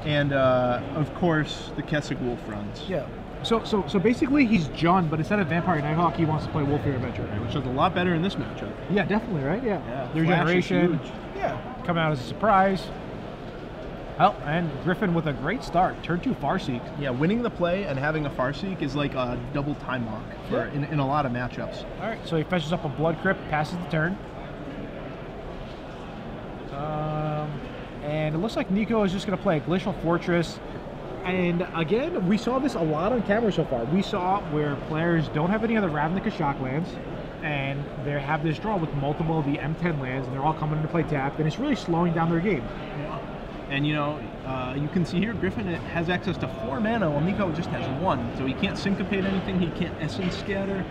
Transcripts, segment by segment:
And of course, the SCGWOR runs. Yeah. So basically, he's Jun, but instead of Vampire Nighthawk, he wants to play Wolfier Adventure, which is a lot better in this matchup. Yeah, definitely, right? Yeah. Their generation. Yeah. Coming out as a surprise. Oh, and Griffin with a great start. Turn 2 Farseek. Yeah, winning the play and having a Farseek is like a double time lock for in a lot of matchups. All right, so he fetches up a Blood Crypt, passes the turn. And it looks like Nico is just going to play a Glacial Fortress. And again, we saw this a lot on camera so far. We saw where players don't have any other Ravnica Shock lands, and they have this draw with multiple of the M10 lands, and they're all coming into play tapped, and it's really slowing down their game. Yeah. And you know, you can see here Griffin has access to 4 mana, while Nico just has 1. So he can't syncopate anything, he can't Essence Scatter.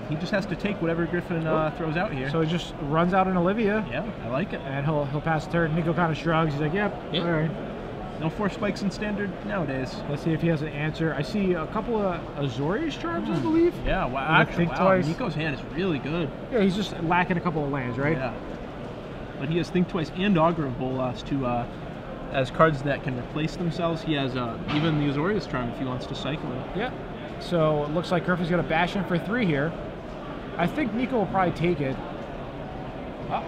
He just has to take whatever Griffin throws out here. So he just runs out an Olivia. Yeah, I like it. And he'll pass the turn. Nico kind of shrugs. He's like, yep, all right. No 4 spikes in standard nowadays. Let's see if he has an answer. I see a couple of Azorius Charms, I believe. Yeah, wow. Think twice. Nico's hand is really good. Yeah, he's just lacking a couple of lands, right? Yeah. But he has Think Twice and Augur of Bolas to as cards that can replace themselves. He has even the Azorius Charm if he wants to cycle it. Yeah. So it looks like Griffin's going to bash in for 3 here. I think Nico will probably take it.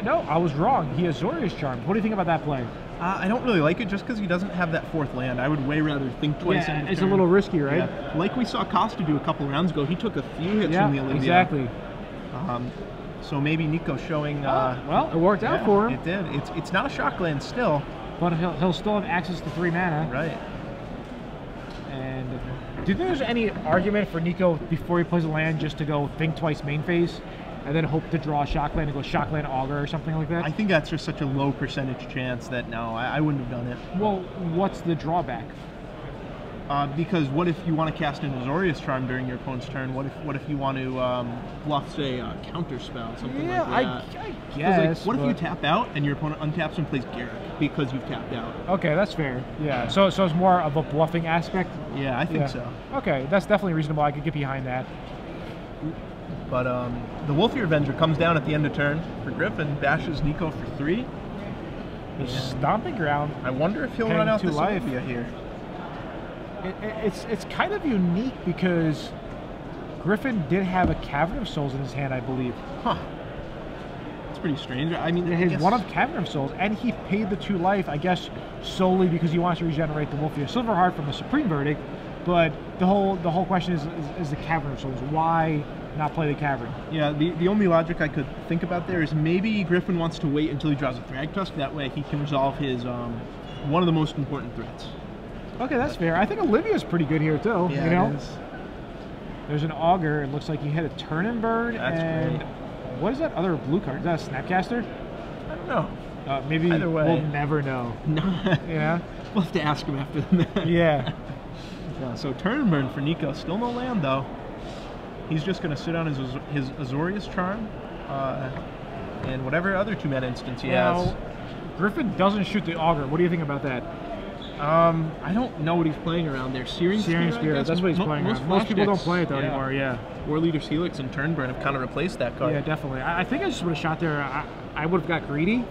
No, I was wrong. He has Azorius Charm. What do you think about that play? I don't really like it just because he doesn't have that 4th land. I would way rather Think Twice. Yeah, it's a little risky, right? Yeah. Like we saw Costa do a couple rounds ago, he took a few hits from the Olivia. Exactly. So maybe Nico showing. Well, it worked out for him. It did. It's not a shock land still, but he'll still have access to 3 mana. Right. And do you think there's any argument for Nico before he plays a land just to go Think Twice main phase, and then hope to draw a shock land and go shock land Augur or something like that? I think that's just such a low percentage chance that no, I wouldn't have done it. Well, what's the drawback? Because what if you want to cast an Azorius Charm during your opponent's turn? What if you want to bluff, say, a counter spell, something like that? I guess. Like, what if you tap out and your opponent untaps and plays Garrick because you've tapped out? Okay, that's fair. Yeah. So it's more of a bluffing aspect. Yeah, I think so. Okay, that's definitely reasonable. I could get behind that. But the Wolfier Avenger comes down at the end of turn for Griffin, bashes Nico for 3. Stomping ground. I wonder if he'll run out this Olivia here. It's kind of unique because Griffin did have a Cavern of Souls in his hand, I believe. Huh. It's pretty strange. I mean, his one of Cavern of Souls, and he paid the 2 life, I guess, solely because he wants to regenerate the Wolfier Silverheart from the Supreme Verdict. But the whole question is the Cavern of Souls. Why not play the Cavern? Yeah, the only logic I could think about there is maybe Griffin wants to wait until he draws a Thragtusk. That way he can resolve his one of the most important threats. Okay, that's fair. I think Olivia's pretty good here too. Yeah, you know? it is. There's an Augur. It looks like he hit a Turn and Burn. That's great. What is that other blue card? Is that a Snapcaster? I don't know. Maybe either way, we'll never know. No. Yeah. We'll have to ask him after the match. Yeah. So Turn and Burn for Nico. Still no land though. He's just going to sit on his Azorius Charm and whatever other 2 mana instance he has. Griffin doesn't shoot the Augur. What do you think about that? I don't know what he's playing around there. Searing Spirit, that's what he's playing around. Most people don't play it though anymore, yeah. War Leader's Helix and Turn Burn have kind of replaced that card. Yeah, definitely. I think I just would have shot there. I would have got greedy.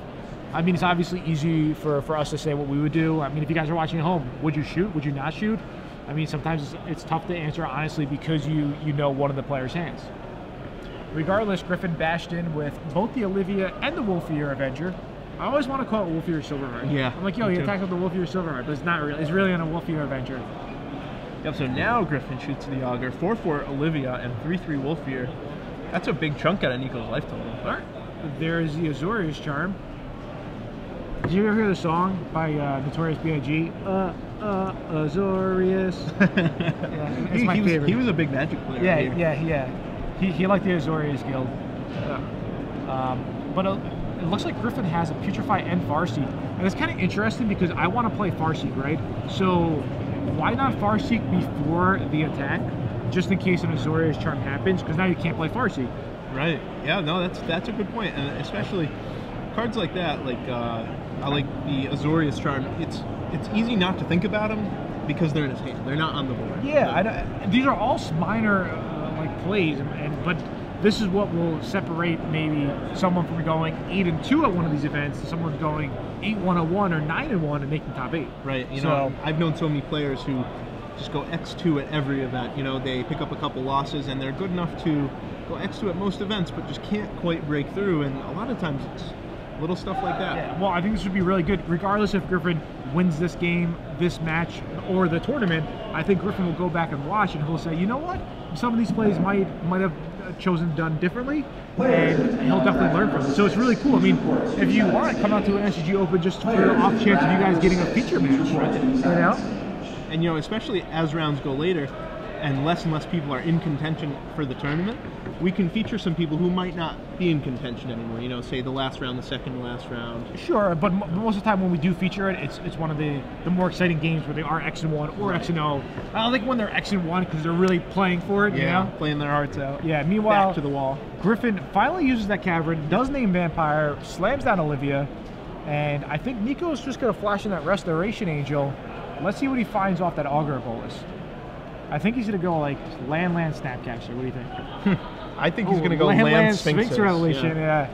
I mean, it's obviously easy for us to say what we would do. I mean, if you guys are watching at home, would you shoot? Would you not shoot? I mean, sometimes it's tough to answer honestly because you know one of the player's hands. Regardless, Griffin bashed in with both the Olivia and the Wolfier Avenger. I always want to call it Wolfier Silverheart. Yeah. I'm like, yo, he attacked with the Wolfier Silverheart, but it's not really. It's really on a Wolfier Avenger. Yep, so now Griffin shoots the Augur, 4/4 Olivia, and 3/3 Wolfier. That's a big chunk out of Nico's life total. All right. There's the Azorius Charm. Did you ever hear the song by Notorious B.I.G.? Azorius. Yeah, it's my favorite. He was a big Magic player. Yeah. He liked the Azorius Guild. But it looks like Griffin has a Putrefy and Farseek. And it's kind of interesting because I want to play Farseek, right? So why not Farseek before the attack? Just in case an Azorius Charm happens, because now you can't play Farseek. Right. Yeah, no, that's a good point. And especially cards like that, like I like the Azorius Charm. It's easy not to think about them because they're in his hand. They're not on the board. Yeah, these are all minor like plays, but this is what will separate maybe someone from going 8-2 at one of these events to someone going 8-101 or 9-1 and making top 8. Right. You So- know, I've known so many players who just go X2 at every event. You know, they pick up a couple losses and they're good enough to go X2 at most events, but just can't quite break through. And a lot of times it's little stuff like that. Yeah, well, I think this would be really good, regardless if Griffin wins this game, this match, or the tournament. I think Griffin will go back and watch, and he'll say, you know what? Some of these plays might have chosen done differently, and he'll definitely learn from it. So it's really cool. I mean, if you want to come out to an SCG Open just for the off chance of you guys getting a feature match, you know? And you know, especially as rounds go later, and less people are in contention for the tournament, we can feature some people who might not be in contention anymore. You know, say the last round, the second to last round. Sure, but most of the time when we do feature it, it's one of the more exciting games where they are X-1 or X-0. I don't think when they're X-1 because they're really playing for it, you know? Playing their hearts out. Yeah, meanwhile, back to the wall. Griffin finally uses that cavern, does name Vampire, slams down Olivia, and I think Nico's just going to flash in that Restoration Angel. Let's see what he finds off that Augur Bolus. I think he's going to go like land, Snapcaster. What do you think? I think he's going to go land Sphinx Revelation, yeah.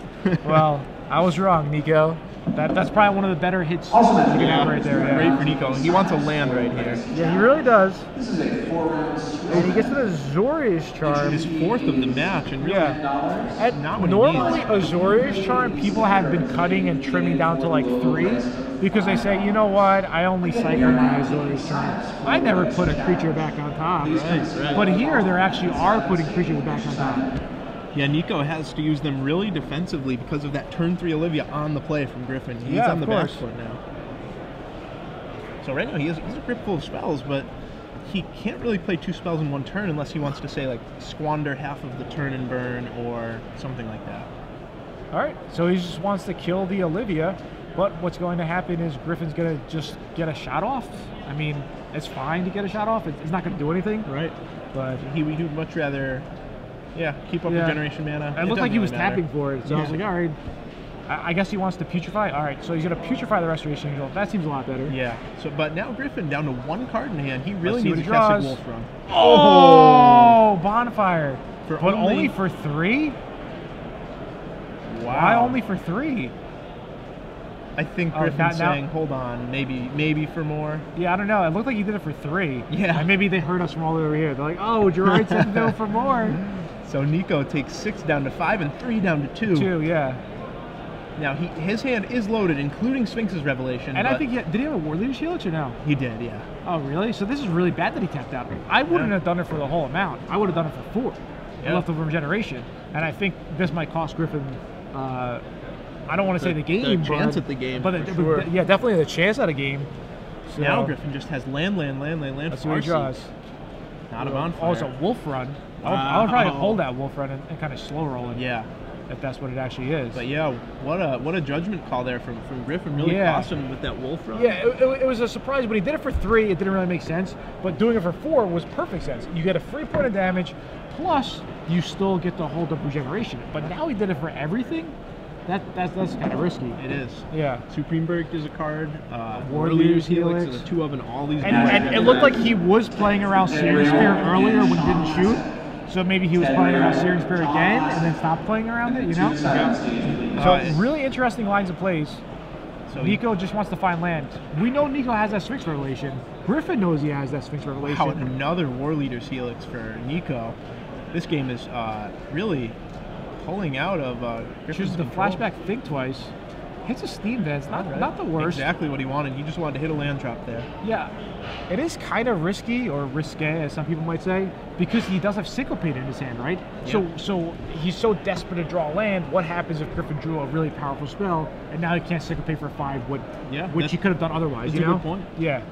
Well, I was wrong, Nico. That's probably one of the better hits you can have right there. Yeah. Great for Nico. He wants a land right here. Yeah, he really does. And he gets to the Azorius Charm. His fourth of the match, and really not what normally he needs. Azorius Charm, people have been cutting and trimming down to like 3 because they say, you know what, I only cycle my Azorius Charm. I never put a creature back on top. Right. But here, they actually are putting creatures back on top. Yeah, Nico has to use them really defensively because of that turn 3 Olivia on the play from Griffin. He's on the back foot now. So right now he's a grip full of spells, but he can't really play 2 spells in 1 turn unless he wants to say like squander half of the turn and burn or something like that. All right, so he just wants to kill the Olivia, but what's going to happen is Griffin's going to just get a shot off. I mean, it's fine to get a shot off. It's not going to do anything. Right. But he would much rather... Yeah, keep up regeneration mana. It looked like he was tapping for it, so Yeah. I was like, all right. I guess he wants to putrefy. All right, so he's going to putrefy the Restoration Angel. That seems a lot better. Yeah. So, but now Griffin down to 1 card in hand. He really see needs what a he draws. Keswick Wolf run. Oh, Bonfire. For but only- only for 3? Wow. Why only for 3? I think Oh, Griffin's now- saying, hold on, maybe for more. Yeah, I don't know. It looked like he did it for 3. Yeah. And maybe they heard us from all the way over here. They're like, oh, Gerard said no for more. So Nico takes 6 down to 5 and 3 down to 2. 2, yeah. Now his hand is loaded, including Sphinx's Revelation. And I think, did he have a War Leader's Helix or no? he did, yeah. Oh, really? So this is really bad that he tapped out. I wouldn't have done it for the whole amount. I would have done it for 4. Yeah. Leftover regeneration. And I think this might cost Griffin, I don't want to say the game. The chance at the game, But for sure. yeah, definitely the chance at a game. So, Now Griffin just has land. Let's see what he draws. Not a bonfire. Oh, it's a Wolf Run. Wow. I would probably hold that Wolf Run and kind of slow roll it. Yeah. If that's what it actually is. But yeah, what a judgment call there from Griffin. Really cost him with that Wolf run. Yeah, it was a surprise. When he did it for 3, it didn't really make sense. But doing it for 4 was perfect sense. You get a free point of damage, plus you still get to hold up regeneration. But now he did it for everything. That's kind of risky. It is. Yeah. Supreme Berg is a card. War Leader's Leader's Helix Helix. is a 2 of in all these. And it looked like he was playing around Searing Spirit earlier when he didn't shoot. So maybe he was playing around Searing Spirit again and then stopped playing around it, you know? So really interesting lines of plays. So Nico just wants to find land. We know Nico has that Sphinx Revelation. Griffin knows he has that Sphinx Revelation. Wow, another War Leader's Helix for Nico. This game is really pulling out of Griffin's Chooses the control. flashback Think Twice. Hits a Steam Vents, not the worst. Exactly what he wanted. He just wanted to hit a land drop there. Yeah. It is kind of risky, or risque, as some people might say, because he does have Syncopate in his hand, right? Yeah. So he's so desperate to draw land. What happens if Griffin drew a really powerful spell, and now he can't Syncopate for 5, which he could have done otherwise, That's you know? a good point. Yeah.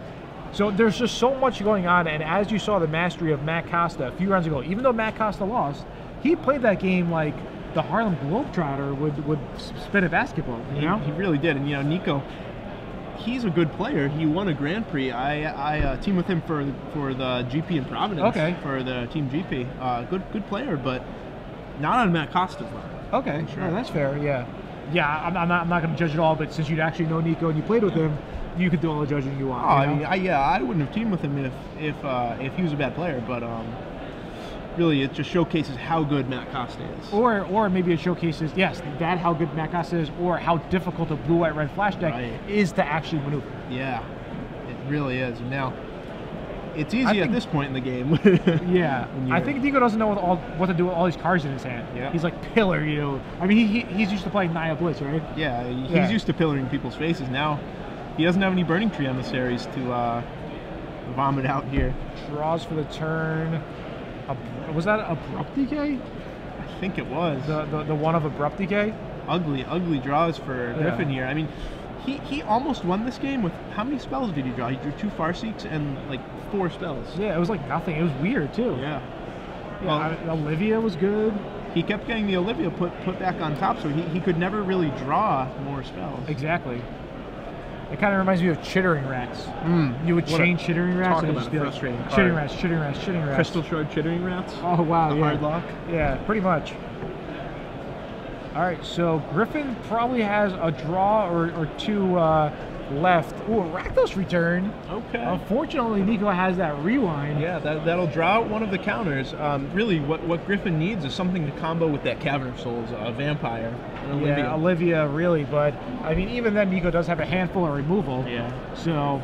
So there's just so much going on, and as you saw the mastery of Matt Costa a few rounds ago, even though Matt Costa lost, he played that game like the Harlem Globetrotter would spin a basketball, you know? He really did. And, you know, Nico, he's a good player. He won a Grand Prix. I teamed with him for the GP in Providence. Okay. For the Team GP. Good player, but not on Matt Costa's level. Okay, sure, that's fair. Yeah, I'm not going to judge at all. But since you actually know Nico and you played with him, you could do all the judging you want. Oh, you know? I mean, I wouldn't have teamed with him if he was a bad player. But really it just showcases how good Matt Costa is. Or maybe it showcases, yes, that how good Matt Costa is, or how difficult a blue, white, red flash deck is to actually maneuver. Yeah, it really is. And now, it's easy at this point in the game. Yeah, I think Nico doesn't know what to do with all these cards in his hand. Yeah. He's like pillar, you know. I mean, he's used to playing Naya Blitz, right? Yeah, he's used to pillaring people's faces. Now, he doesn't have any Burning Tree emissaries to vomit out here. Draws for the turn. Was that Abrupt Decay? I think it was. The one of Abrupt Decay? Ugly draws for Griffin here. I mean, he almost won this game with, how many spells did he draw? He drew 2 Farseeks and like 4 spells. Yeah, it was like nothing. It was weird too. Yeah. Well, Olivia was good. He kept getting the Olivia put back on top, so he could never really draw more spells. Exactly. It kind of reminds me of Chittering Rats. You would chain Chittering Rats and just be like, Chittering Rats, Chittering Rats, Chittering Rats. Crystal Shard Chittering Rats? Oh, wow, Hard lock? Yeah, pretty much. All right, so Griffin probably has a draw or 2 left. Ooh, a Rakdos return. Okay. Unfortunately, Nico has that rewind. Yeah, that'll draw out one of the counters. Really, what Griffin needs is something to combo with that Cavern of Souls, Vampire, and Olivia. Yeah, Olivia, really. But, I mean, even then, Nico does have a handful of removal. Yeah. So,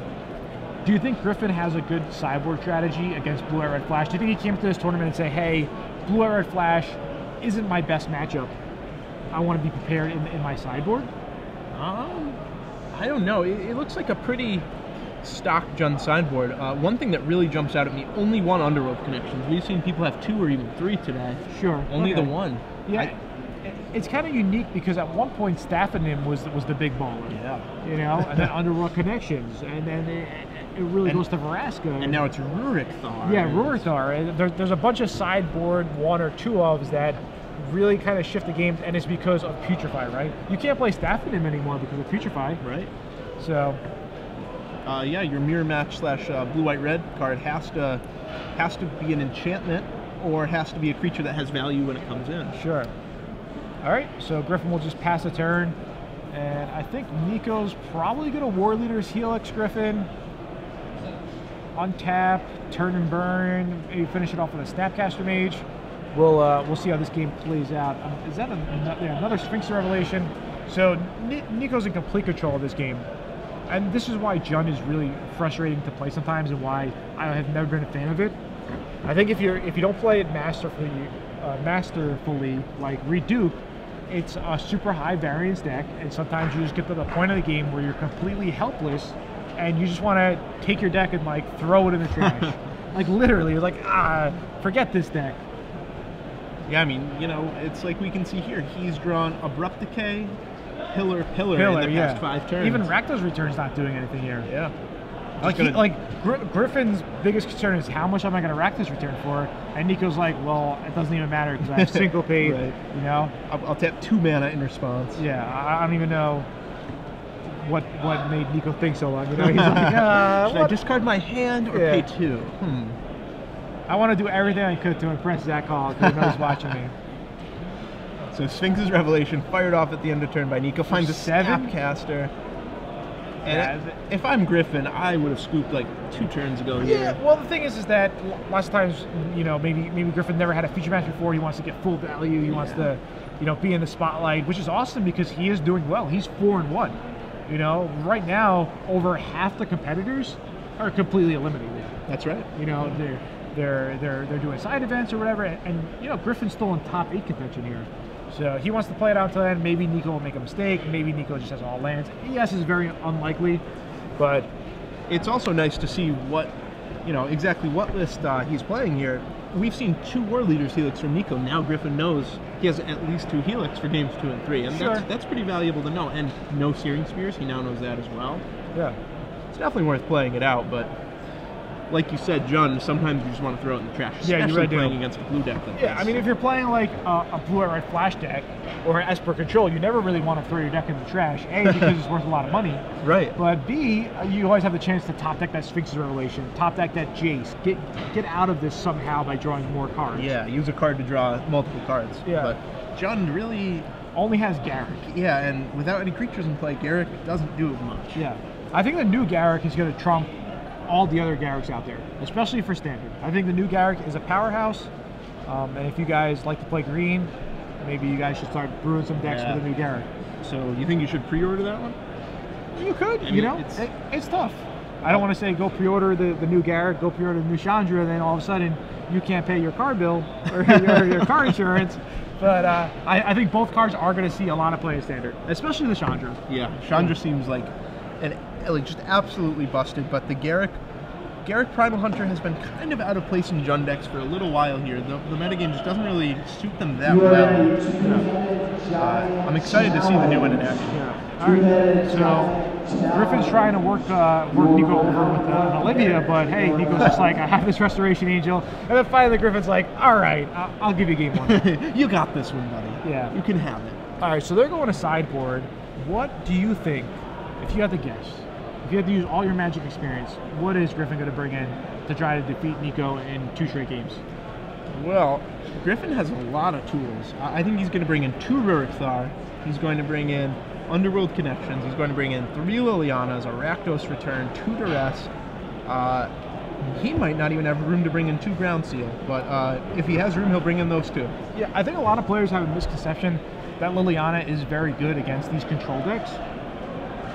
do you think Griffin has a good sideboard strategy against Blue Eye Red Flash? Do you think he came to this tournament and say, hey, Blue Eye Red Flash isn't my best matchup. I want to be prepared in my sideboard? I don't know. It looks like a pretty stock Jund sideboard. One thing that really jumps out at me, only 1 Underworld connections. We've seen people have 2 or even 3 today. Sure. Only the 1. Yeah. It's kind of unique because at one point Staffanim was the big baller. Yeah. You know, and then Underworld connections, and then it really goes to Vraska. And now it's Rurik Thar. Yeah, Rurik Thar. There's a bunch of sideboard 1 or 2 ofs that really kind of shift the game, and it's because of Putrefy, right? You can't play Staffanim anymore because of Putrefy. Right. So. Yeah, your mirror match / blue-white-red card has to be an enchantment, or has to be a creature that has value when it comes in. Sure. All right, so Griffin will just pass a turn, and I think Nico's probably going to War Leader's Helix Griffin. Untap, turn and burn, maybe finish it off with a Snapcaster Mage. We'll see how this game plays out. Is that another Sphinx Revelation? So Nico's in complete control of this game, and this is why Jund is really frustrating to play sometimes, and why I have never been a fan of it. I think if you don't play it masterfully like Reduke, it's a super high variance deck, and sometimes you just get to the point of the game where you're completely helpless, and you just want to take your deck and like throw it in the trash. Like literally, you're like, forget this deck. Yeah, I mean, you know, it's like we can see here. He's drawn Abrupt Decay, Pillar in the past 5 turns. Even Rakdos Return's not doing anything here. Yeah. Griffin's biggest concern is how much am I going to Rakdos Return for? And Nico's like, well, it doesn't even matter because I have Syncopate, right. You know? I'll tap 2 mana in response. Yeah, I don't even know what made Nico think so long. You know, he's like, should I discard my hand or pay 2? I want to do everything I could to impress Zach Hall because I know he's watching me. So Sphinx's Revelation fired off at the end of turn by Nico. Finds a Snapcaster. And if I'm Griffin, I would have scooped like 2 turns ago here. Yeah, well, the thing is that lots of times, you know, maybe Griffin never had a feature match before. He wants to get full value. He wants to, you know, be in the spotlight, which is awesome because he is doing well. He's 4-1. You know, right now, over half the competitors are completely eliminated. That's right. You know, they're doing side events or whatever, and you know, Griffin's still in top 8 contention here. So he wants to play it out to the end. Maybe Nico will make a mistake. Maybe Nico just has all lands. Yes, it's very unlikely, but it's also nice to see what, you know, exactly what list he's playing here. We've seen 2 War Leaders Helix from Nico. Now Griffin knows he has at least 2 Helix for games 2 and 3, and that's pretty valuable to know. And no Searing Spears, he now knows that as well. Yeah, it's definitely worth playing it out, but like you said, Jund, sometimes you just want to throw it in the trash, especially playing against a blue deck like this. I mean, if you're playing like a blue or red flash deck or an Esper Control, you never really want to throw your deck in the trash. A, because it's worth a lot of money. Right. But B, you always have the chance to top deck that Sphinx's Revelation, top deck that Jace. Get out of this somehow by drawing more cards. Yeah, use a card to draw multiple cards. Yeah. But Jund really only has Garruk. Yeah, and without any creatures in play, Garruk doesn't do much. Yeah. I think the new Garruk is going to trump all the other Garruks out there, especially for Standard. I think the new Garruk is a powerhouse. And if you guys like to play green, maybe you guys should start brewing some decks for the new Garrett. So you think you should pre-order that one? You could, I mean, you know, it's tough. I don't want to say go pre-order the new Garrett, go pre-order the new Chandra, and then all of a sudden you can't pay your car bill or your car insurance. But I think both cards are going to see a lot of play in Standard, especially the Chandra. Yeah, Chandra seems like just absolutely busted, but the Garrick Primal Hunter has been kind of out of place in Jund decks for a little while here. The metagame just doesn't really suit them that well. I'm excited to see the new one in action. Yeah. All right. So Griffin's trying to work Nico over with Olivia, but hey, Nico's just like, I have this Restoration Angel, and then finally Griffin's like, all right, I'll give you game one. You got this one, buddy. Yeah. You can have it. All right. So they're going to sideboard. What do you think, if you had to guess? If you had to use all your Magic experience, what is Griffin going to bring in to try to defeat Nico in 2 straight games? Well, Griffin has a lot of tools. I think he's going to bring in 2 Rurik Thar. He's going to bring in Underworld Connections. He's going to bring in 3 Lilianas, a Rakdos Return, 2 Duress. He might not even have room to bring in 2 Ground Seal, but if he has room, he'll bring in those 2. Yeah, I think a lot of players have a misconception that Liliana is very good against these control decks.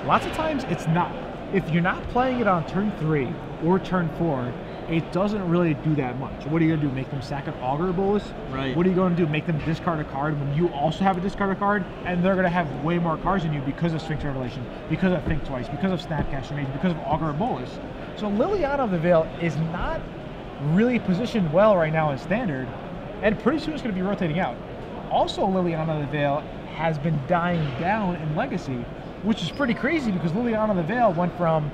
Lots of times it's not. If you're not playing it on turn 3 or turn 4, it doesn't really do that much. What are you going to do? Make them sack an Augur Bolus? Right. What are you going to do? Make them discard a card when you also have a discard card, and they're going to have way more cards than you because of Sphinx Revelation, because of Think Twice, because of Snapcaster Mage, because of Augur Bolus. So Liliana of the Veil is not really positioned well right now in Standard, and pretty soon it's going to be rotating out. Also, Liliana of the Veil has been dying down in Legacy, which is pretty crazy because Liliana of the Veil went from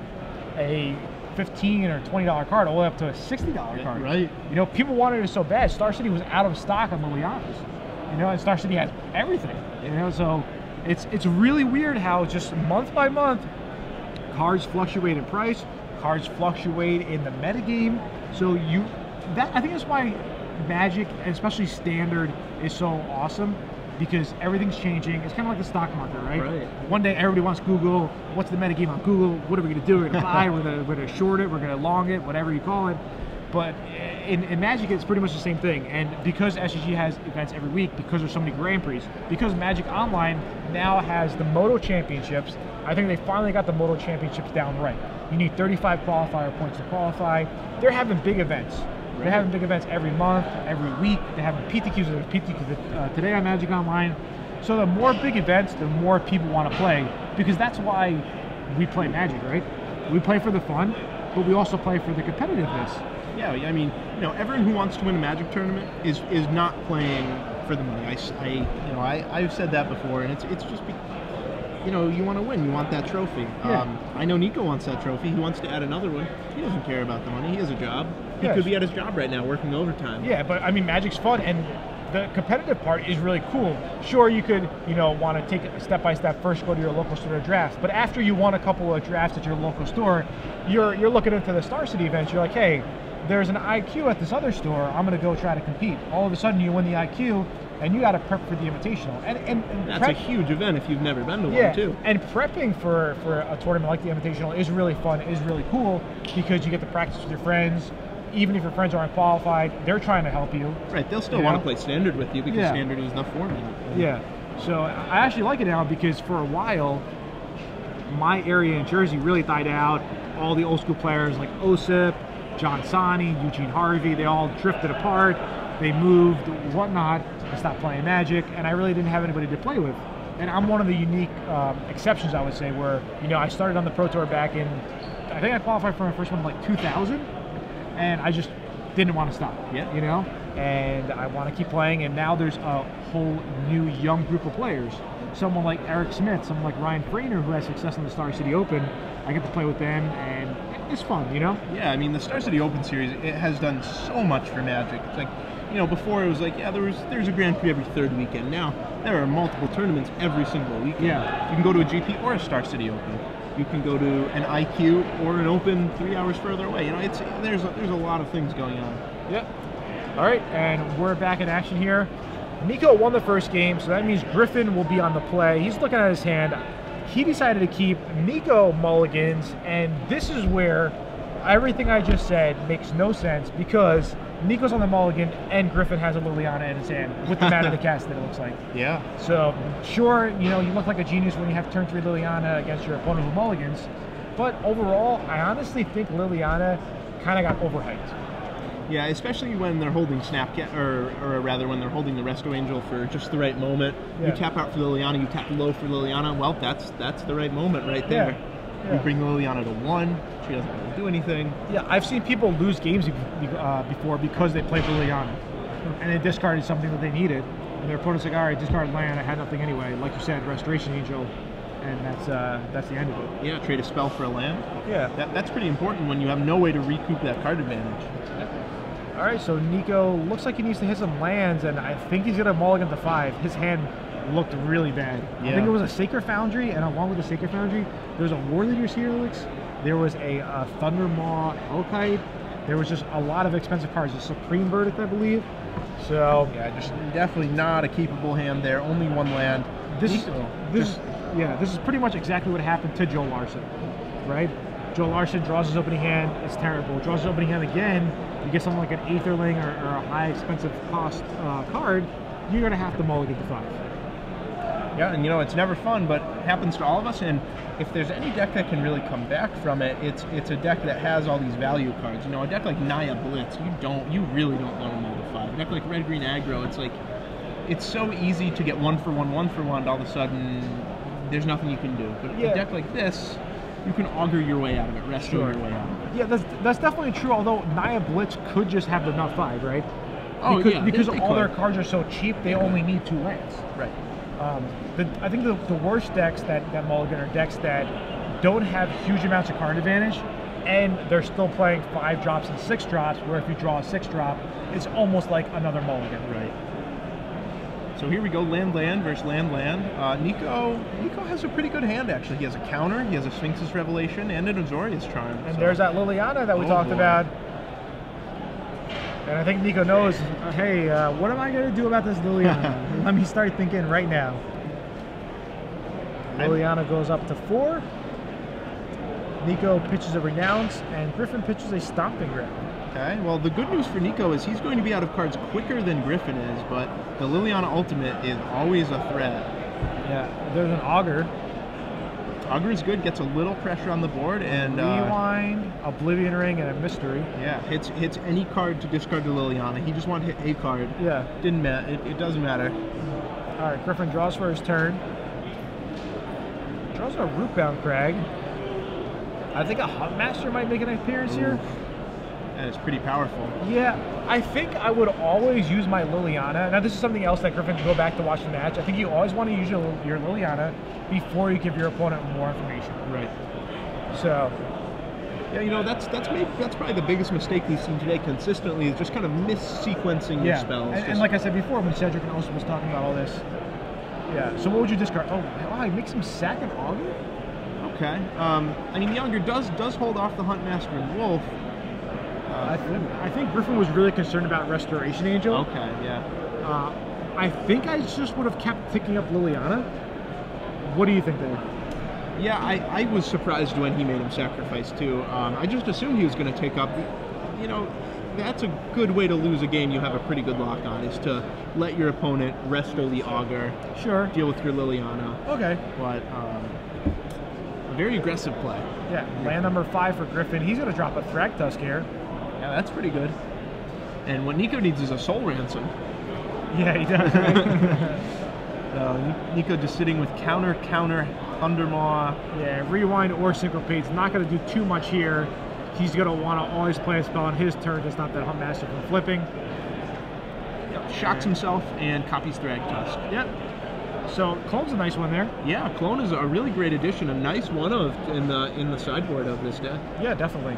a $15 or $20 card all the way up to a $60 card. Right. You know, people wanted it so bad. Star City was out of stock on Lilianas. You know, and Star City has everything. You know, so it's really weird how just month by month cards fluctuate in price, cards fluctuate in the metagame. So I think that's why Magic, especially Standard, is so awesome. Because everything's changing. It's kind of like the stock market, right? One day everybody wants Google. What's the metagame on Google? What are we going to do? We're going to buy, we're going to short it, we're going to long it, whatever you call it. But in Magic, it's pretty much the same thing. And because SCG has events every week, because there's so many Grand Prix, because Magic Online now has the Moto Championships, I think they finally got the Moto Championships down right. You need 35 qualifier points to qualify. They're having big events. They're having big events every month, every week. They're having PTQs. There's PTQs today on Magic Online. So the more big events, the more people want to play, because that's why we play Magic, right? We play for the fun, but we also play for the competitiveness. Yeah, I mean, you know, everyone who wants to win a Magic tournament is not playing for the money. I've said that before, and it's just, you know, you want to win, you want that trophy. Yeah. I know Nico wants that trophy. He wants to add another one. He doesn't care about the money. He has a job. He could be at his job right now working overtime. Yeah, but I mean, Magic's fun, and the competitive part is really cool. Sure, you could, you know, want to take it step by step. First, go to your local store to draft. But after you won a couple of drafts at your local store, you're looking into the Star City events. You're like, hey, there's an IQ at this other store. I'm going to go try to compete. All of a sudden, you win the IQ, and you got to prep for the Invitational. And that's a huge event if you've never been to one, too. And prepping for a tournament like the Invitational is really fun, is really cool, because you get to practice with your friends. Even if your friends aren't qualified, they're trying to help you. Right, they'll still want to play Standard with you because Standard is the format. Yeah, so I actually like it now because for a while, my area in Jersey really died out. All the old school players like Osip, John Sani, Eugene Harvey, they all drifted apart. They moved, whatnot, and stopped playing Magic, and I really didn't have anybody to play with. And I'm one of the unique exceptions, I would say, where, you know, I started on the Pro Tour back in, I think I qualified for my first one in like 2000. And I just didn't want to stop, you know? And I want to keep playing, and now there's a whole new young group of players. Someone like Eric Smith, someone like Ryan Frainer, who has success in the Star City Open. I get to play with them, and it's fun, you know? Yeah, I mean, the Star City Open Series, it has done so much for Magic. It's like, you know, before it was like, yeah, there's a Grand Prix every third weekend. Now, there are multiple tournaments every single weekend. Yeah. You can go to a GP or a Star City Open. You can go to an IQ or an Open 3 hours further away. You know, there's a lot of things going on. Yep. All right, and we're back in action here. Nico won the first game, so that means Griffin will be on the play. He's looking at his hand. He decided to keep Nico mulligans, and this is where everything I just said makes no sense, because Nico's on the mulligan, and Griffin has a Liliana in his hand with the mana to cast it, it looks like. Yeah. So, sure, you know, you look like a genius when you have turn 3 Liliana against your opponent who mulligans, but overall, I honestly think Liliana kind of got overhyped. Yeah, especially when they're holding or rather when they're holding the Resto Angel for just the right moment. Yeah. You tap out for Liliana, you tap low for Liliana. Well, that's the right moment right there. Yeah. You bring Liliana to 1. She doesn't really do anything. Yeah, I've seen people lose games before because they played Liliana and they discarded something that they needed, and their opponent's like, all right, discard land. I had nothing anyway. Like you said, Restoration Angel, and that's the end of it. Yeah, trade a spell for a land. Yeah, that's pretty important when you have no way to recoup that card advantage. All right, so Nico looks like he needs to hit some lands, and I think he's gonna mulligan to 5. His hand looked really bad. Yeah. I think it was a Sacred Foundry, and along with the Sacred Foundry, there was a War Leader's Helix, there was a Thundermaw Elkite, there was just a lot of expensive cards, a Supreme Verdict, I believe. So yeah, just definitely not a capable hand there. Only 1 land. This is pretty much exactly what happened to Joe Larson, right? Joe Larson draws his opening hand, it's terrible. Draws his opening hand again, you get something like an Aetherling or a high expensive cost card, you're gonna have to mulligan to 5. Yeah, and you know, it's never fun, but it happens to all of us, and if there's any deck that can really come back from it, it's a deck that has all these value cards. You know, a deck like Naya Blitz, you really don't want to mull to 5. A deck like Red Green Aggro, it's like, it's so easy to get 1 for 1, 1 for 1, and all of a sudden there's nothing you can do. But a deck like this, you can augur your way out of it, resto your way out of it. Yeah, that's definitely true, although Naya Blitz could just have the nut 5, right? Oh, because they all could. their cards are so cheap, they only need 2 lands. Right. I think the worst decks that mulligan are decks that don't have huge amounts of card advantage, and they're still playing 5 drops and 6 drops, where if you draw a 6 drop, it's almost like another mulligan. Right. So here we go, land versus land. Nico has a pretty good hand, actually. He has a counter, he has a Sphinx's Revelation, and an Azorius Charm. And there's that Liliana that we talked about. And I think Nico knows, hey, what am I going to do about this Liliana? Let me start thinking right now. Liliana goes up to 4. Nico pitches a Renounce, and Griffin pitches a Stomping Ground. Okay, well, the good news for Nico is he's going to be out of cards quicker than Griffin is, but the Liliana Ultimate is always a threat. Yeah, there's an Augur. Augur is good, gets a little pressure on the board, and Rewind, Oblivion Ring, and a Mystery. Yeah, hits any card to discard the Liliana. He just wanted to hit a card. Yeah. Didn't matter. It doesn't matter. All right, Griffin draws for his turn. Draws a Rootbound Crag. I think a Huntmaster might make an appearance here. And it's pretty powerful. Yeah, I think I would always use my Liliana. Now, this is something else that Griffin can go back to watch the match. I think you always want to use your Liliana before you give your opponent more information. Right. So, yeah, you know, that's probably the biggest mistake he's seen today consistently, is just kind of mis-sequencing your spells. And like I said before, when Cedric and Elsa was talking about all this. Yeah, so what would you discard? Oh, wow, he makes him sack an Augur? Okay. I mean, the Augur does hold off the Huntmaster and Wolf. I think Griffin was really concerned about Restoration Angel. Okay, yeah. I think I just would have kept picking up Liliana. What do you think there? Yeah, I was surprised when he made him sacrifice too. I just assumed he was going to take up. You know, that's a good way to lose a game you have a pretty good lock on, is to let your opponent resto the Augur. Sure. Deal with your Liliana. Okay. But a very aggressive play. Yeah, land number 5 for Griffin. He's going to drop a Thragtusk here. Yeah, that's pretty good. And what Nico needs is a Soul Ransom. Yeah, he does, right? Nico just sitting with counter, Thundermaw. Yeah, Rewind or Syncopate's not going to do too much here. He's going to want to always play a spell on his turn to stop that Huntmaster from flipping. Yep, shocks himself and copies Thragtusk. Yep. So Clone's a nice one there. Yeah, Clone is a really great addition, a nice one of in the sideboard of this deck. Yeah, definitely.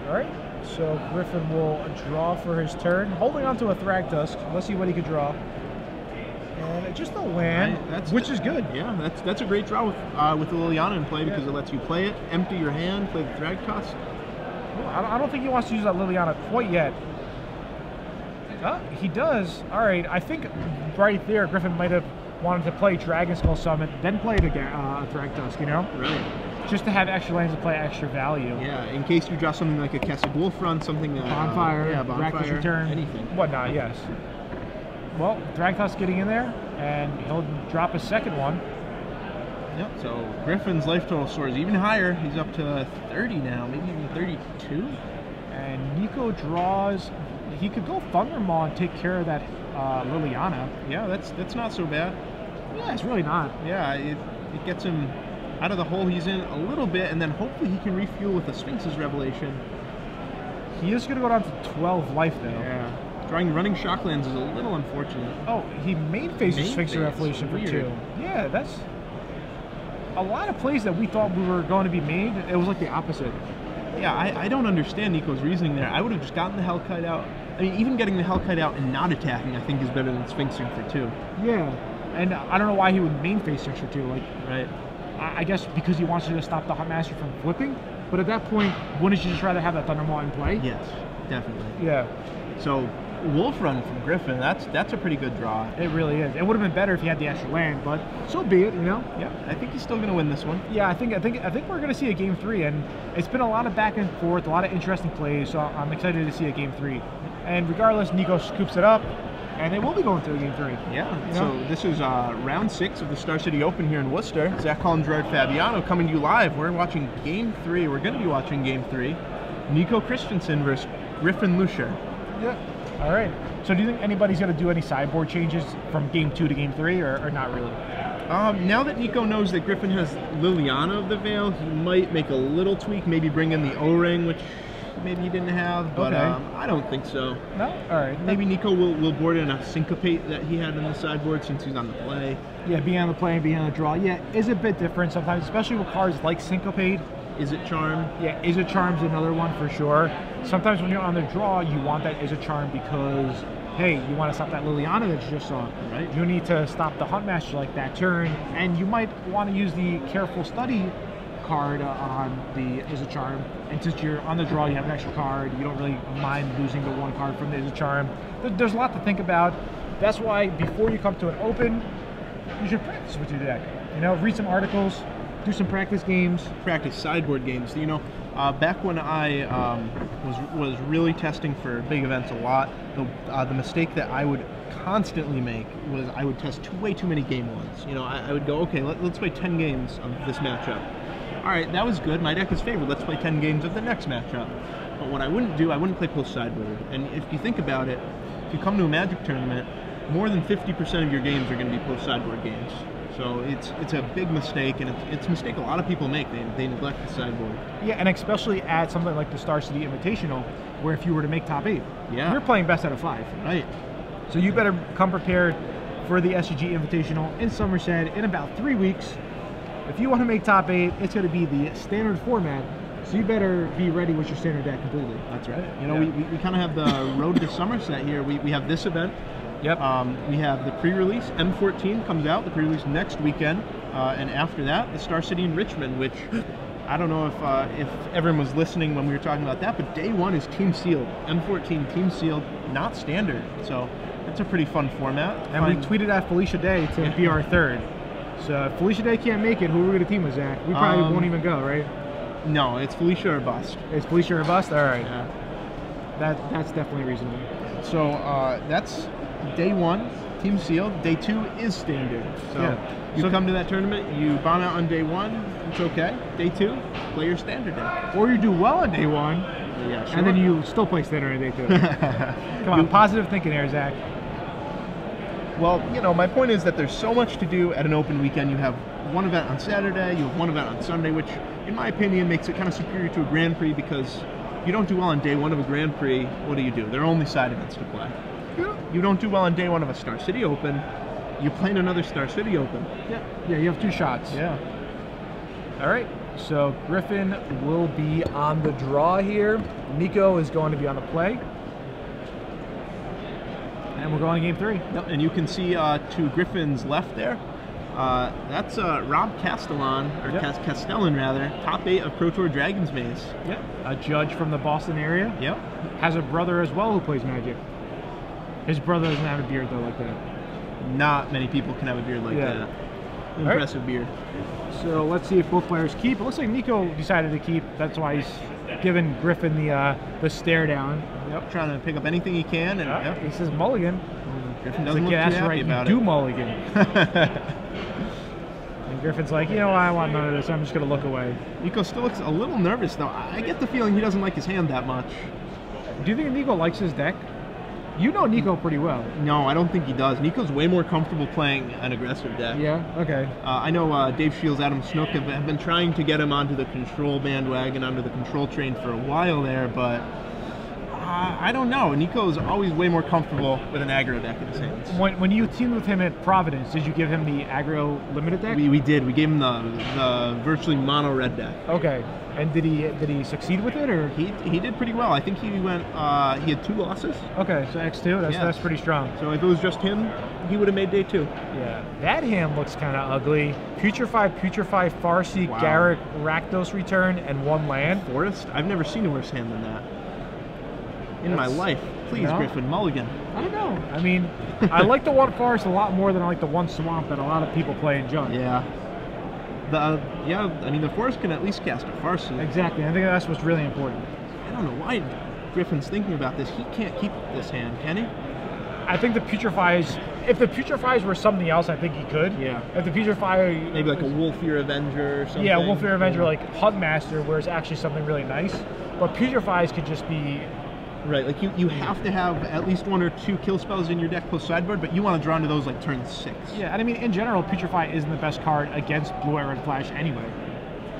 All right, so Griffin will draw for his turn, holding on to a Thragtusk. Let's see what he could draw. And just a land, which is good. Yeah, that's a great draw with the Liliana in play, because it lets you play it, empty your hand, play the Thragtusk. Well, I don't think he wants to use that Liliana quite yet. He does. All right, I think right there Griffin might have wanted to play Dragon Skull Summit, then play the Thragtusk, you know? Right. just to have extra lands to play extra value. Yeah, in case you draw something like a SCGWOR front, something bonfire, yeah, bonfire, Rakdos return, anything, whatnot. Yes. Well, Thragtusk getting in there, and he'll drop a second one. Yep. So Griffin's life total soars even higher. He's up to 30 now, maybe even 32. And Nico draws. He could go Thundermaw and take care of that Liliana. Yeah, that's not so bad. Yeah, it's really not. Yeah, it gets him out of the hole he's in a little bit, and then hopefully he can refuel with the Sphinx's Revelation. He is going to go down to 12 life, though. Yeah. Drawing running Shocklands is a little unfortunate. Oh, he main phases Sphinx's Revelation for 2. Yeah, that's a lot of plays that we thought we were going to be made. It was like the opposite. Yeah, I don't understand Nico's reasoning there. I would have just gotten the Hellkite out. I mean, even getting the Hellkite out and not attacking, I think, is better than Sphinxing for 2. Yeah, and I don't know why he would main phase Sphinx for 2. Like, right. I guess because he wants to stop the Huntmaster from flipping. But at that point, wouldn't you just rather have that Thundermaw in play? Yes, definitely. Yeah. So Wolf Run from Griffin, that's a pretty good draw. It really is. It would have been better if he had the extra land, but so be it, you know? Yeah, I think he's still going to win this one. Yeah, I think we're going to see a game 3, and it's been a lot of back and forth, a lot of interesting plays, so I'm excited to see a game 3. And regardless, Nico scoops it up, and they will be going to a game 3. Yeah, you know? So this is round 6 of the Star City Open here in Worcester. Zach Collins, Gerard Fabiano coming to you live. We're watching game 3. We're going to be watching game 3. Nico Christiansen versus Griffin Lussier. Yeah. All right. So do you think anybody's going to do any sideboard changes from game 2 to game 3, or not really? Now that Nico knows that Griffin has Liliana of the Veil, he might make a little tweak, maybe bring in the O-Ring, which maybe he didn't have, but okay. I don't think so. No? All right. Maybe Nico will board in a Syncopate that he had in the sideboard since he's on the play. Yeah, being on the play and being on the draw, yeah, is a bit different sometimes, especially with cards like Syncopate. Is it Charm? Yeah, Is It Charm's another one for sure. Sometimes when you're on the draw, you want that Is It Charm because, hey, you want to stop that Liliana that you just saw. Right. You need to stop the Huntmaster like that turn, and you might want to use the Careful Study card on the Is It Charm. And since you're on the draw, you have an extra card. You don't really mind losing the 1 card from the Is It Charm. There's a lot to think about. That's why before you come to an open, you should practice with your deck. You know, read some articles. Do some practice games. Practice sideboard games. You know, back when I was really testing for big events a lot, the mistake that I would constantly make was I would test way too many game 1s. You know, I would go, okay, let's play 10 games of this matchup. All right, that was good. My deck is favored. Let's play 10 games of the next matchup. But what I wouldn't do, I wouldn't play post sideboard. And if you think about it, if you come to a Magic tournament, more than 50% of your games are going to be post sideboard games. So it's a big mistake, and it's a mistake a lot of people make. They neglect the sideboard. Yeah, and especially at something like the Star City Invitational, where if you were to make top 8, yeah, you're playing best out of 5. Right. So you better come prepared for the SCG Invitational in Somerset in about 3 weeks. If you want to make top 8, it's going to be the standard format. So you better be ready with your standard deck completely. That's right. You know, we kind of have the road to Somerset here. We have this event. Yep. We have the pre-release. M14 comes out, the pre-release next weekend. And after that, the Star City in Richmond, which I don't know if everyone was listening when we were talking about that, but day 1 is team sealed. M14 team sealed, not standard. So that's a pretty fun format. And we tweeted at Felicia Day to be our 3rd. So if Felicia Day can't make it, who are we going to team with, Zach? We probably won't even go, right? No, it's Felicia or bust. It's Felicia or bust? All right. Yeah. That's definitely reasonable. So that's day 1, team sealed. Day 2 is standard. So you come to that tournament, you bomb out on day 1, it's okay. Day 2, play your standard deck. Or you do well on day 1, yeah, sure. and then you still play standard on day 2. Come on, positive thinking there, Zach. Well, you know, my point is that there's so much to do at an open weekend. You have one event on Saturday, you have one event on Sunday, which, in my opinion, makes it kind of superior to a Grand Prix, because you don't do well on day 1 of a Grand Prix, what do? There are only side events to play. You don't do well on day 1 of a Star City Open, you play in another Star City Open. Yeah, you have 2 shots. Yeah. All right, so Griffin will be on the draw here. Nico is going to be on the play. And we're going to game 3. Yep, and you can see to Griffin's left there, that's Rob Castellan, or Castellan rather, top 8 of Pro Tour Dragon's Maze. Yep, a judge from the Boston area. Yep. Has a brother as well who plays Magic. His brother doesn't have a beard though like that. Not many people can have a beard like that. Impressive beard. So let's see if both players keep. It looks like Nico decided to keep. That's why he's giving Griffin the stare down. Yep, trying to pick up anything he can. And yep. He says mulligan. Griffin doesn't look too happy about it. You do mulligan. And Griffin's like, you know, I want none of this. I'm just going to look away. Nico still looks a little nervous, though. I get the feeling he doesn't like his hand that much. Do you think Nico likes his deck? You know Nico pretty well. No, I don't think he does. Nico's way more comfortable playing an aggressive deck. Yeah, okay. I know Dave Shields, Adam Snook have been trying to get him onto the control bandwagon, onto the control train for a while there, but I don't know. Nico's always way more comfortable with an aggro deck in his hands. When you teamed with him at Providence, did you give him the aggro limited deck? We did. We gave him the virtually mono red deck. Okay. And did he succeed with it, or he did pretty well? I think he went he had 2 losses. Okay, so X2. That's pretty strong. So if it was just him, he would have made day 2. Yeah, that hand looks kind of ugly. Putrefy, Farseek, wow. Garrick, Rakdos return, and 1 land. Forest? I've never seen a worse hand than that in my life. Please, no? Griffin, mulligan. I don't know. I mean, I like the 1 Forest a lot more than I like the 1 Swamp that a lot of people play in Junk. Yeah. I mean, the Forest can at least cast a Farseek. Exactly. I think that's what's really important. I don't know why Griffin's thinking about this. He can't keep this hand, can he? I think the Putrefies, if the Putrefies were something else, I think he could. Yeah. If the Putrefy... Maybe like a Wolfear Avenger or something. Yeah, Wolfear Avenger, like Huntmaster, where it's actually something really nice. But Putrefies could just be... Right, like you have to have at least 1 or 2 kill spells in your deck post sideboard, but you want to draw into those like turn 6. Yeah, and I mean, in general, Putrefy isn't the best card against Blue Eye Red Flash anyway.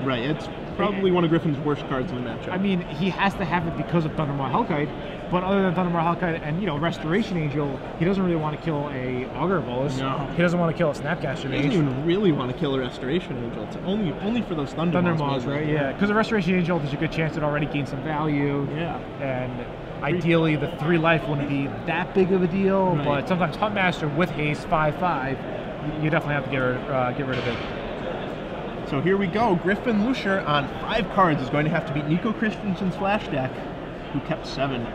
Right, it's probably one of Griffin's worst cards in the matchup. I mean, he has to have it because of Thundermaw Hellkite, but other than Thundermaw Hellkite and, you know, Restoration Angel, he doesn't really want to kill a Augur Bolus. No. He doesn't want to kill a Snapcaster Mage. He doesn't even really want to kill a Restoration Angel. It's only for those Thundermaws, right? Yeah, because a Restoration Angel, there's a good chance it already gains some value. Yeah. And ideally, the 3 life wouldn't be that big of a deal, right. But sometimes Huntmaster with haste 5/5, you definitely have to get rid of it. So here we go. Griffin Lussier on 5 cards is going to have to beat Nico Christiansen's Flash deck, who kept 7.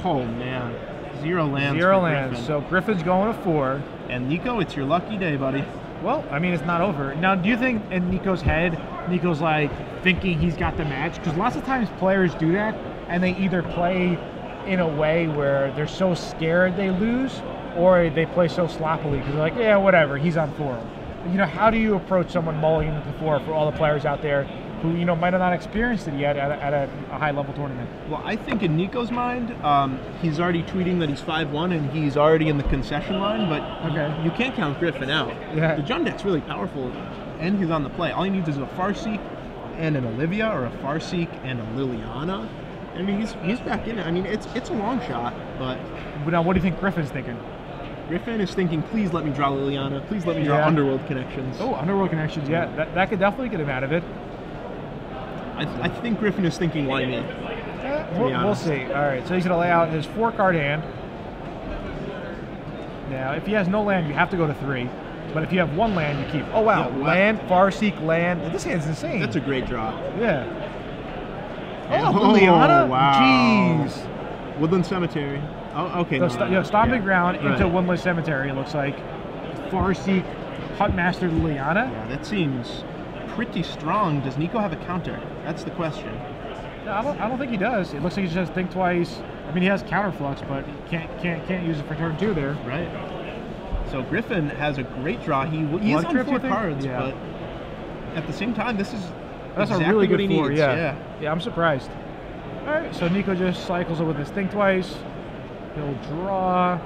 Oh man, 0 lands. 0 lands. So Griffin's going to 4. And Nico, it's your lucky day, buddy. Well, I mean, it's not over. Now, do you think in Nico's head, Nico's like thinking he's got the match? Because lots of times players do that, and they either play in a way where they're so scared they lose, or they play so sloppily because they're like, yeah, whatever, he's on 4. You know, how do you approach someone mulling into 4 for all the players out there who, you know, might have not experienced it yet at a high-level tournament? Well, I think in Nico's mind, he's already tweeting that he's 5-1 and he's already in the concession line, but you can't count Griffin out. Yeah. The Jund deck's really powerful, and he's on the play. All he needs is a Farseek and an Olivia, or a Farseek and a Liliana. I mean, he's back in it. I mean, it's a long shot, but... Now, what do you think Griffin's thinking? Griffin is thinking, please let me draw Liliana. Please let me draw Underworld Connections. Oh, Underworld Connections, yeah. That could definitely get him out of it. I think Griffin is thinking, why me? We'll see. All right, so he's going to lay out his 4-card hand. Now, if he has no land, you have to go to 3. But if you have 1 land, you keep. Oh, wow. Yeah, land, Farseek, land. This hand's insane. That's a great draw. Yeah. Oh, Liliana? Wow. Jeez. Woodland Cemetery. Oh, okay. So, Stomping Ground into Woodland Cemetery, it looks like. Farseek, Huntmaster, Liliana. Yeah, that seems pretty strong. Does Nico have a counter? That's the question. No, I don't think he does. It looks like he just has Think Twice. I mean, he has Counterflux, but he can't use it for turn 2 there. Right. So Griffin has a great draw. He is on 4 cards, but at the same time, that's exactly a really good what he 4. needs. Yeah, I'm surprised. All right, so Nico just cycles it with his Think Twice. He'll draw.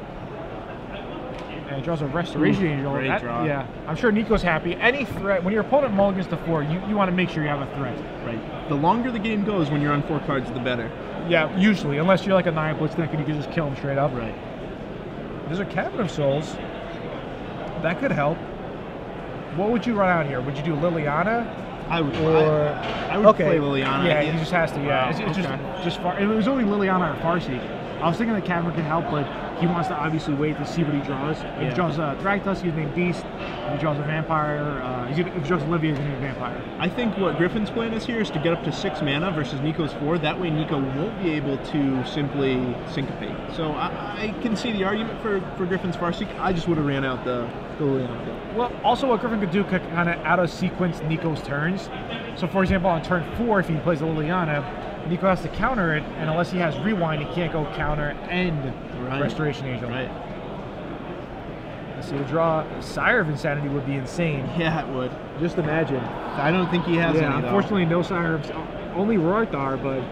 And he draws a Restoration Angel. Great draw. Yeah, I'm sure Nico's happy. Any threat, when your opponent mulligans to 4, you want to make sure you have a threat. Right. The longer the game goes when you're on 4 cards, the better. Yeah, usually, unless you're like a 9 blitz deck and you can just kill him straight up. Right. There's a Cabin of Souls. That could help. What would you run out here? Would you do Liliana? I would. I would play Liliana. Yeah, he just has to. Yeah, it's just far. It was only Liliana or Farseek. I was thinking the Cavern can help, but he wants to obviously wait to see what he draws. If he draws a Thragtusk, he's named Beast. If he draws a Vampire, if he draws Olivia, he's named Vampire. I think what Griffin's plan is here is to get up to 6 mana versus Nico's 4. That way Nico won't be able to simply syncopate. So I can see the argument for Griffin's Farseek. I just would have ran out the Liliana. Well, also what Griffin could do could kind of out-of-sequence Nico's turns. So for example, on turn 4, if he plays the Liliana, Nico has to counter it, and unless he has Rewind, he can't go counter and Restoration Angel. Right. So to draw Sire of Insanity would be insane. Yeah, it would. Just imagine. I don't think he has any, unfortunately, no Sire of... Only Rorikthar, but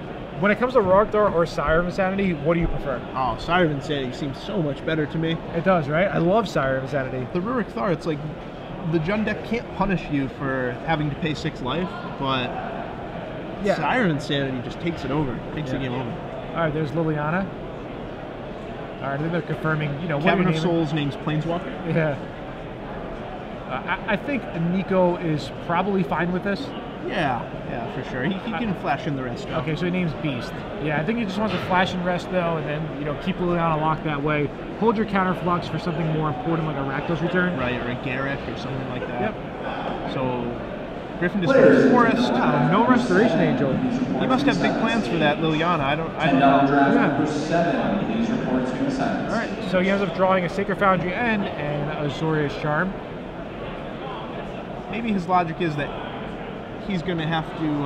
when it comes to Rorikthar or Sire of Insanity, what do you prefer? Oh, Sire of Insanity seems so much better to me. It does, right? I love Sire of Insanity. The Rorikthar, it's like the Jund deck can't punish you for having to pay 6 life, but Sire of Insanity just takes it over. Takes the game over. All right, there's Liliana. All right, then they're confirming, you know, Cavern of Souls names Planeswalker. Yeah. I think Nico is probably fine with this. Yeah, for sure. He can flash in the resto. Okay, so he names Beast. Yeah, I think he just wants to flash in resto and then, you know, keep Liliana locked that way. Hold your counterflux for something more important like a Rakdos return. Right, or a Garrett or something like that. Yep. So Griffin discards Forest. No Restoration Angel. He must have big plans for that Liliana. I don't know. All right, so he ends up drawing a Sacred Foundry End and a Azorius Charm. Maybe his logic is that he's going to have to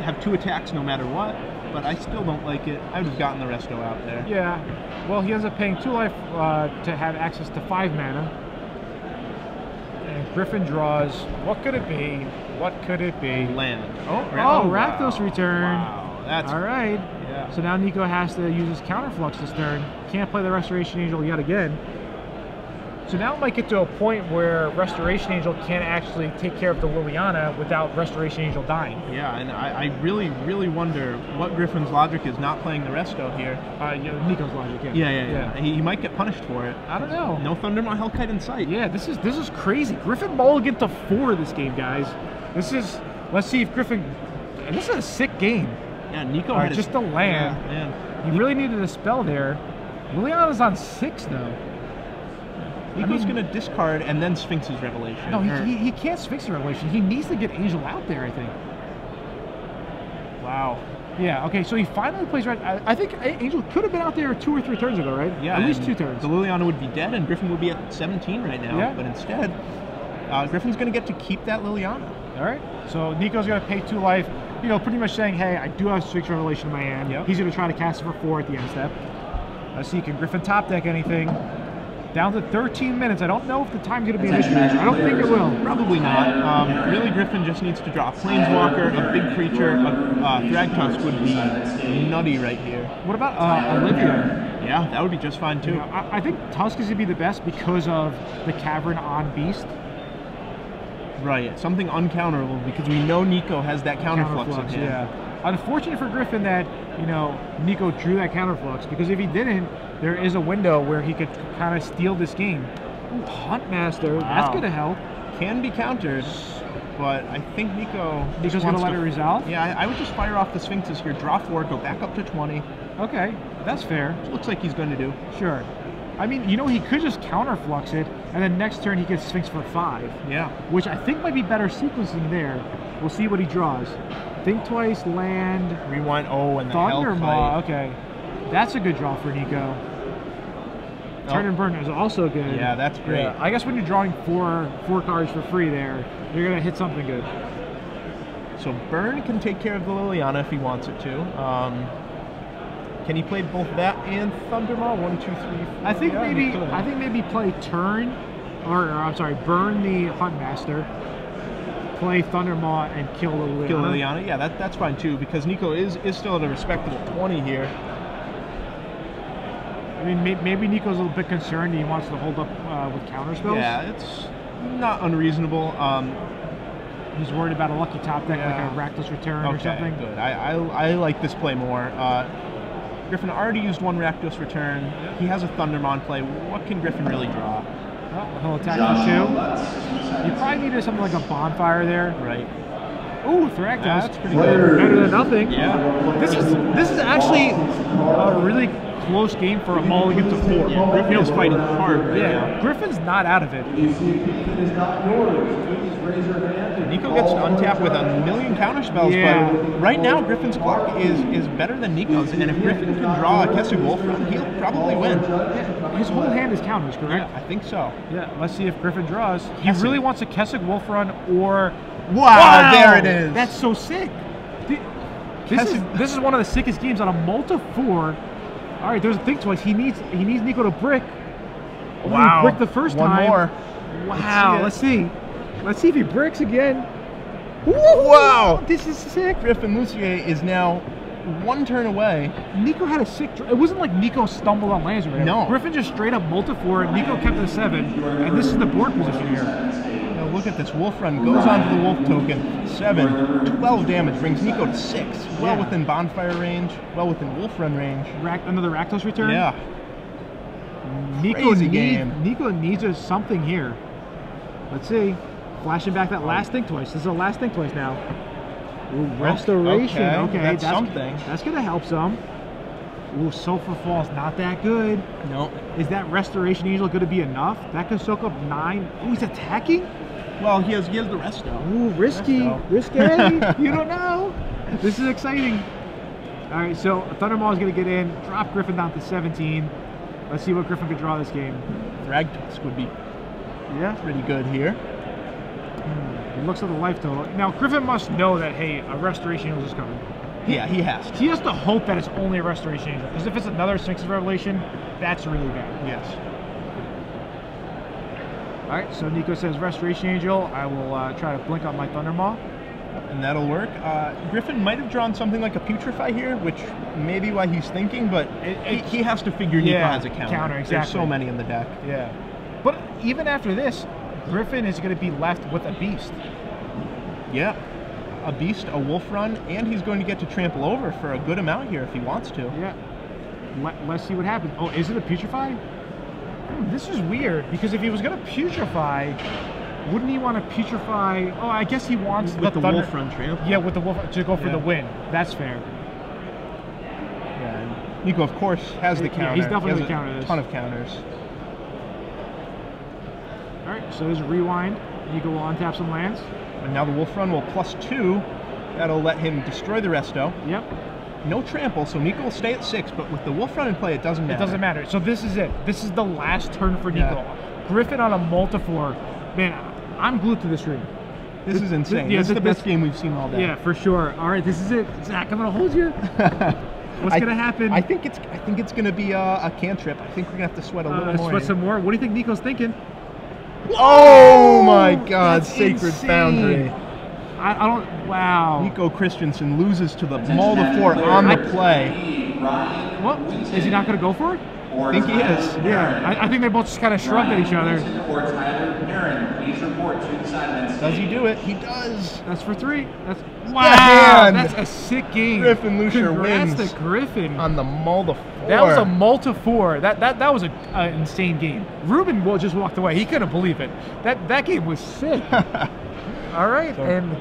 have 2 attacks no matter what, but I still don't like it. I would have gotten the resto out there. Yeah, well, he ends up paying 2 life to have access to 5 mana. And Griffin draws, what could it be? What could it be? Land. Rakdos return. Wow, that's... All right. Yeah. So now Nico has to use his counterflux this turn. Can't play the Restoration Angel yet again. So now it might get to a point where Restoration Angel can't actually take care of the Liliana without Restoration Angel dying. Yeah, and I really, really wonder what Griffin's logic is not playing the resto here. Nico's logic, Yeah. He might get punished for it. I don't know. No Thundermaw Hellkite in sight. Yeah, this is crazy. Griffin mulliganed to 4 this game, guys. Let's see if Griffin... This is a sick game. Yeah, Nico had just a land. Yeah. He really needed a spell there. Liliana's on 6 though. Nico's going to discard and then Sphinx's Revelation. No, he can't Sphinx's Revelation. He needs to get Angel out there, I think. Wow. Yeah, okay, so he finally plays right. I think Angel could have been out there 2 or 3 turns ago, right? Yeah. At least 2 turns. The Liliana would be dead and Griffin would be at 17 right now. Yeah. But instead, Griffin's going to get to keep that Liliana. All right. So Nico's going to pay 2 life, you know, pretty much saying, hey, I do have Sphinx Revelation in my hand. Yep. He's going to try to cast it for 4 at the end step. Let's see, can Griffin top deck anything? Down to 13 minutes. I don't know if the time's going to be an issue. I don't think it will. Probably not. Really, Griffin just needs to draw a Planeswalker, a big creature. A Thragtusk would be nutty right here. What about Olivia? Yeah, that would be just fine too. You know, I think Tusk is going to be the best because of the Cavern on Beast. Right, something uncounterable because we know Nico has that counterflux in hand. Yeah. Unfortunate for Griffin that, you know, Nico drew that counterflux, because if he didn't, there is a window where he could kind of steal this game. Ooh, Huntmaster, that's going to help. Can be countered, but I think Nico's going to let it resolve? Yeah, I would just fire off the Sphinxes here, draw 4, go back up to 20. Okay, that's fair. Looks like he's going to do. Sure. I mean, you know, he could just counterflux it, and then next turn he gets Sphinx for 5. Yeah. Which I think might be better sequencing there. We'll see what he draws. Think twice, land. Rewind, and the Thundermaw. Okay. That's a good draw for Nico. Turn and Burn is also good. Yeah, that's great. Yeah, I guess when you're drawing four cards for free there, you're going to hit something good. So Burn can take care of the Liliana if he wants it to. Can he play both that and Thundermaw? 1, 2, 3, 4. I think maybe play turn, or I'm sorry, burn the Huntmaster, play Thundermaw, and kill Liliana. Kill Liliana, yeah, that's fine too, because Nico is still at a respectable 20 here. I mean, maybe Nico's a little bit concerned. He wants to hold up with counterspells. Yeah, it's not unreasonable. He's worried about a lucky top deck, like a Rakdos Return or something. Good. I like this play more. Griffin already used 1 Rakdos Return. He has a Thundermaw in play. What can Griffin really draw? Well, he'll attack for 2. You probably needed something like a Bonfire there. Right. Ooh, Thragtos. That's pretty good. Better than nothing. Yeah. This is actually a really close game for a mauling into 4. Yeah, Griffin is fighting hard right now. Griffin's not out of it. Nico gets to untap with a million counter spells, Yeah. but right now Griffin's clock is better than Nico's, and if Griffin can draw a Kessig Wolf Run, he'll probably win. His whole hand is counters, correct? Yeah, I think so. Yeah, let's see if Griffin draws. He Kessig. really wants a Kessig Wolf Run or... Wow, there it is. That's so sick. This is one of the sickest games on a multi-4. All right, there's a think twice. He needs Nico to brick. Oh, Wow. He bricked the first One time. more. Wow, let's see. Let's see if he bricks again. Wow. This is sick. Griffin Lussier is now one turn away. Nico had a sick... It wasn't like Nico stumbled on lands or whatever. No. Griffin just straight up multi-4. Nico kept it 7. And this is the board position here. Now look at this. Wolf Run goes onto the Wolf token. 7. 12 damage. Brings Nico to 6. Well within Bonfire range. Well within Wolf Run range. Another Rakdos return? Yeah. Nico game. Nico needs us something here. Let's see. Flashing back that last think twice. This is the last think twice now. Ooh, restoration. Okay, that's something. That's gonna help some. Ooh, Sulfur Fall's not that good. No. Is that Restoration Angel gonna be enough? That could soak up 9. Ooh, he's attacking? Well, he has the rest though. Ooh, risky. Resto. Risky. You don't know. This is exciting. All right, so Thundermaw is gonna get in, drop Griffin down to 17. Let's see what Griffin could draw this game. Thragtusk would be pretty good here. He looks at the life total. Now, Griffin must know that, hey, a Restoration Angel is coming. Yeah, he has to. He has to hope that it's only a Restoration Angel, because if it's another Sphinx's Revelation, that's really bad. Yes. All right, so Nico says Restoration Angel. I will try to blink out my Thundermaw. And that'll work. Griffin might have drawn something like a Putrefy here, which may be why he's thinking, but he has to figure Nico has a counter. Exactly. There's so many in the deck. Yeah. But even after this, Griffin is going to be left with a beast. Yeah. A beast, a Wolf Run, and he's going to get to trample over for a good amount here if he wants to. Yeah. Let's see what happens. Oh, is it a Putrefy? This is weird, because if he was going to Putrefy, wouldn't he want to Putrefy? Oh, I guess he wants with the Wolf Run trample. Yeah, with the Wolf to go for the win. That's fair. Yeah. And Nico, of course, has the counter. Yeah, he's definitely going to counter this. A ton of counters. All right, so there's a rewind. Nico will untap some lands. And now the Wolf Run will +2. That'll let him destroy the resto. Yep. No trample, so Nico will stay at 6, but with the Wolf Run in play, it doesn't matter. It doesn't matter. So this is it. This is the last turn for Nico. Yeah. Griffin on a multi-4. Man, I'm glued to the screen. This is insane. This is the best game we've seen all day. Yeah, for sure. All right, this is it. Zach, I'm gonna hold you. What's gonna happen? I think it's gonna be a cantrip. I think we're gonna have to sweat a little more. Sweat some more. What do you think Nico's thinking? Oh my God! That's Sacred insane. Foundry. I don't. Wow. Nico Christiansen loses to the Multifor on the play. What? Is he not gonna go for it? I think he is. Yeah. I think they both just kind of shrugged at each other. Does he do it? He does. That's for 3. Wow. Man. That's a sick game. Griffin Lussier wins. Congrats to Griffin. On the Multifor. That was a multi-4. That was an insane game. Ruben just walked away. He couldn't believe it. That game was sick. All right, and